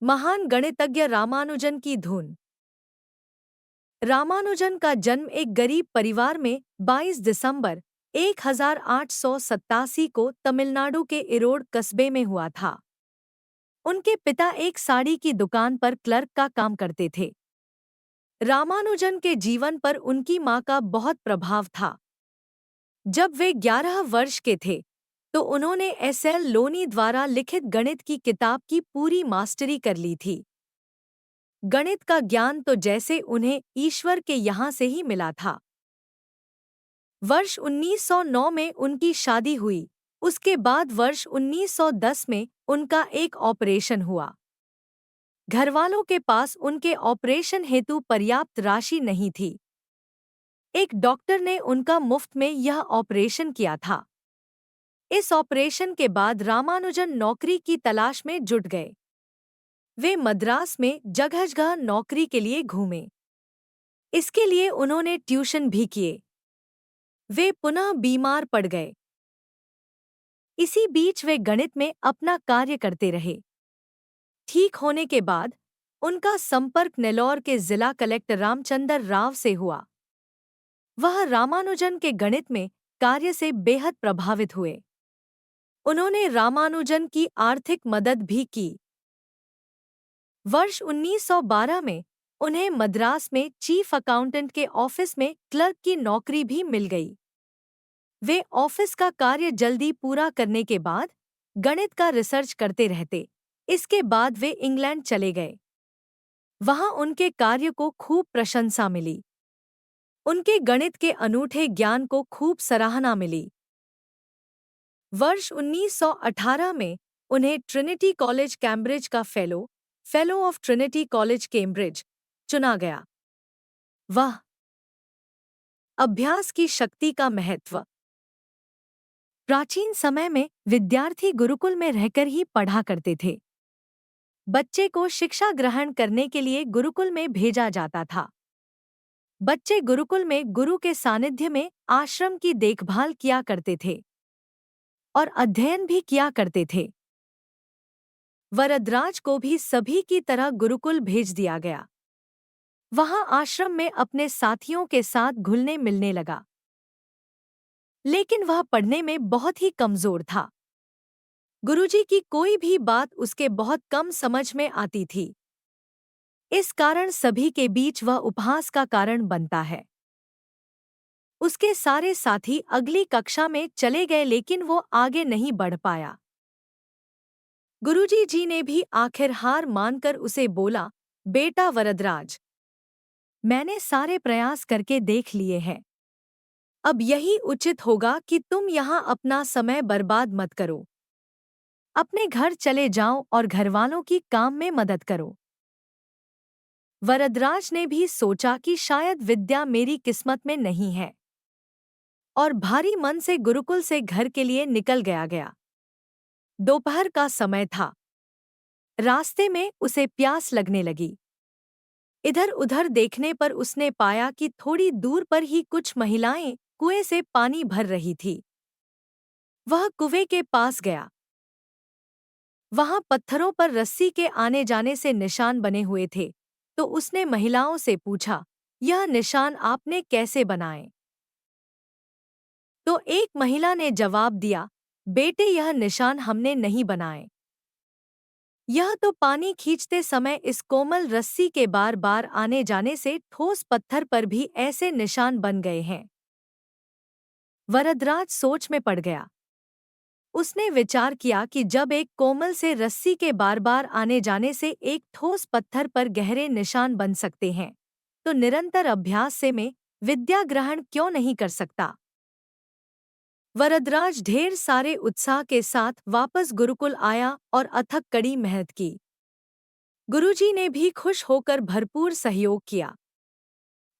महान गणितज्ञ रामानुजन की धुन। रामानुजन का जन्म एक गरीब परिवार में 22 दिसंबर 1887 को तमिलनाडु के इरोड कस्बे में हुआ था। उनके पिता एक साड़ी की दुकान पर क्लर्क का काम करते थे। रामानुजन के जीवन पर उनकी मां का बहुत प्रभाव था। जब वे 11 वर्ष के थे तो उन्होंने एस.एल. लोनी द्वारा लिखित गणित की किताब की पूरी मास्टरी कर ली थी। गणित का ज्ञान तो जैसे उन्हें ईश्वर के यहाँ से ही मिला था। वर्ष 1909 में उनकी शादी हुई। उसके बाद वर्ष 1910 में उनका एक ऑपरेशन हुआ। घरवालों के पास उनके ऑपरेशन हेतु पर्याप्त राशि नहीं थी। एक डॉक्टर ने उनका मुफ्त में यह ऑपरेशन किया था। इस ऑपरेशन के बाद रामानुजन नौकरी की तलाश में जुट गए। वे मद्रास में जगह-जगह नौकरी के लिए घूमे। इसके लिए उन्होंने ट्यूशन भी किए। वे पुनः बीमार पड़ गए। इसी बीच वे गणित में अपना कार्य करते रहे। ठीक होने के बाद उनका संपर्क नेल्लौर के जिला कलेक्टर रामचंद्र राव से हुआ। वह रामानुजन के गणित में कार्य से बेहद प्रभावित हुए। उन्होंने रामानुजन की आर्थिक मदद भी की। वर्ष 1912 में उन्हें मद्रास में चीफ अकाउंटेंट के ऑफिस में क्लर्क की नौकरी भी मिल गई। वे ऑफिस का कार्य जल्दी पूरा करने के बाद गणित का रिसर्च करते रहते। इसके बाद वे इंग्लैंड चले गए। वहां उनके कार्य को खूब प्रशंसा मिली। उनके गणित के अनूठे ज्ञान को खूब सराहना मिली। वर्ष 1918 में उन्हें ट्रिनिटी कॉलेज कैम्ब्रिज का fellow of Trinity college Cambridge चुना गया। वह अभ्यास की शक्ति का महत्व। प्राचीन समय में विद्यार्थी गुरुकुल में रहकर ही पढ़ा करते थे। बच्चे को शिक्षा ग्रहण करने के लिए गुरुकुल में भेजा जाता था। बच्चे गुरुकुल में गुरु के सानिध्य में आश्रम की देखभाल किया करते थे और अध्ययन भी किया करते थे। वरदराज को भी सभी की तरह गुरुकुल भेज दिया गया। वहां आश्रम में अपने साथियों के साथ घुलने मिलने लगा। लेकिन वह पढ़ने में बहुत ही कमजोर था। गुरुजी की कोई भी बात उसके बहुत कम समझ में आती थी। इस कारण सभी के बीच वह उपहास का कारण बनता है। उसके सारे साथी अगली कक्षा में चले गए लेकिन वो आगे नहीं बढ़ पाया। गुरुजी जी ने भी आखिर हार मानकर उसे बोला, बेटा वरदराज, मैंने सारे प्रयास करके देख लिए हैं। अब यही उचित होगा कि तुम यहाँ अपना समय बर्बाद मत करो। अपने घर चले जाओ और घरवालों की काम में मदद करो। वरदराज ने भी सोचा कि शायद विद्या मेरी किस्मत में नहीं है और भारी मन से गुरुकुल से घर के लिए निकल गया। दोपहर का समय था। रास्ते में उसे प्यास लगने लगी। इधर उधर देखने पर उसने पाया कि थोड़ी दूर पर ही कुछ महिलाएं कुएं से पानी भर रही थी। वह कुएं के पास गया। वहां पत्थरों पर रस्सी के आने जाने से निशान बने हुए थे, तो उसने महिलाओं से पूछा, यह निशान आपने कैसे बनाए? तो एक महिला ने जवाब दिया, बेटे यह निशान हमने नहीं बनाए। यह तो पानी खींचते समय इस कोमल रस्सी के बार बार आने जाने से ठोस पत्थर पर भी ऐसे निशान बन गए हैं। वरदराज सोच में पड़ गया। उसने विचार किया कि जब एक कोमल से रस्सी के बार बार आने जाने से एक ठोस पत्थर पर गहरे निशान बन सकते हैं, तो निरंतर अभ्यास से मैं विद्या ग्रहण क्यों नहीं कर सकता। वरदराज ढेर सारे उत्साह के साथ वापस गुरुकुल आया और अथक कड़ी मेहनत की। गुरुजी ने भी खुश होकर भरपूर सहयोग किया।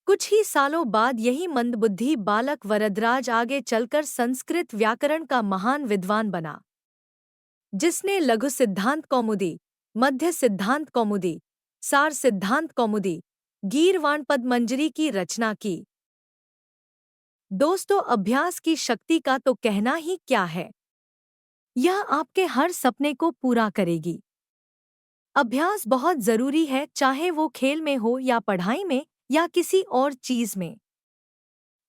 कुछ ही सालों बाद यही मंदबुद्धि बालक वरदराज आगे चलकर संस्कृत व्याकरण का महान विद्वान बना, जिसने लघु सिद्धांत कौमुदी, मध्य सिद्धांत कौमुदी, सार सिद्धांत कौमुदी, गीर्वाण मंजरी की रचना की। दोस्तों, अभ्यास की शक्ति का तो कहना ही क्या है। यह आपके हर सपने को पूरा करेगी। अभ्यास बहुत जरूरी है, चाहे वो खेल में हो या पढ़ाई में या किसी और चीज में।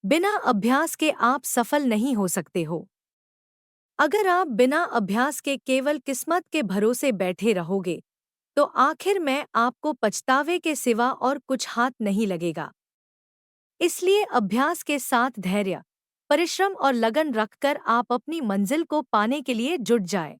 बिना अभ्यास के आप सफल नहीं हो सकते हो। अगर आप बिना अभ्यास के केवल किस्मत के भरोसे बैठे रहोगे, तो आखिर में आपको पछतावे के सिवा और कुछ हाथ नहीं लगेगा। इसलिए अभ्यास के साथ धैर्य, परिश्रम और लगन रखकर आप अपनी मंजिल को पाने के लिए जुट जाएं।